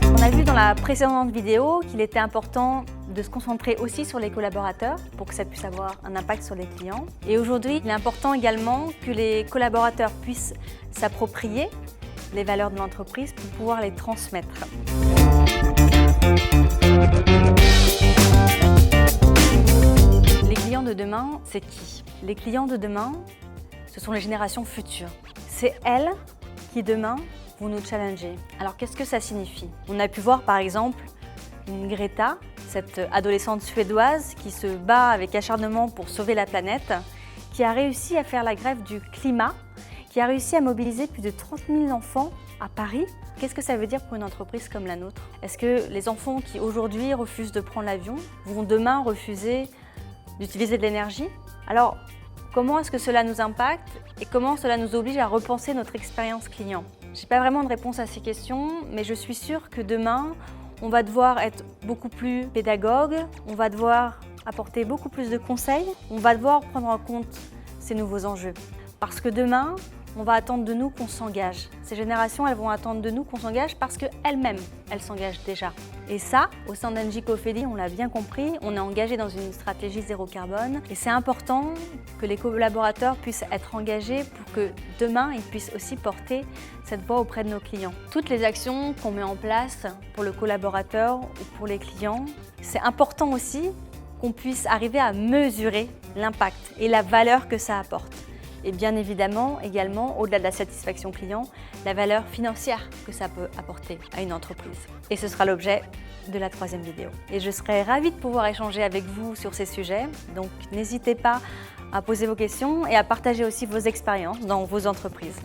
On a vu dans la précédente vidéo qu'il était important de se concentrer aussi sur les collaborateurs pour que ça puisse avoir un impact sur les clients. Et aujourd'hui, il est important également que les collaborateurs puissent s'approprier les valeurs de l'entreprise pour pouvoir les transmettre. Les clients de demain, c'est qui? Les clients de demain, ce sont les générations futures. C'est elles qui demain vont nous challenger. Alors qu'est-ce que ça signifie? On a pu voir par exemple une Greta, cette adolescente suédoise qui se bat avec acharnement pour sauver la planète, qui a réussi à faire la grève du climat, qui a réussi à mobiliser plus de 30 000 enfants à Paris. Qu'est-ce que ça veut dire pour une entreprise comme la nôtre? Est-ce que les enfants qui aujourd'hui refusent de prendre l'avion vont demain refuser d'utiliser de l'énergie? Alors, comment est-ce que cela nous impacte et comment cela nous oblige à repenser notre expérience client? Je n'ai pas vraiment de réponse à ces questions, mais je suis sûre que demain, on va devoir être beaucoup plus pédagogue, on va devoir apporter beaucoup plus de conseils, on va devoir prendre en compte ces nouveaux enjeux. Parce que demain, on va attendre de nous qu'on s'engage. Ces générations, elles vont attendre de nous qu'on s'engage parce qu'elles-mêmes, elles s'engagent déjà. Et ça, au sein d'Engie Cofidis, on l'a bien compris, on est engagé dans une stratégie zéro carbone et c'est important que les collaborateurs puissent être engagés pour que demain, ils puissent aussi porter cette voix auprès de nos clients. Toutes les actions qu'on met en place pour le collaborateur ou pour les clients, c'est important aussi qu'on puisse arriver à mesurer l'impact et la valeur que ça apporte. Et bien évidemment, également, au-delà de la satisfaction client, la valeur financière que ça peut apporter à une entreprise. Et ce sera l'objet de la troisième vidéo. Et je serai ravie de pouvoir échanger avec vous sur ces sujets, donc n'hésitez pas à poser vos questions et à partager aussi vos expériences dans vos entreprises.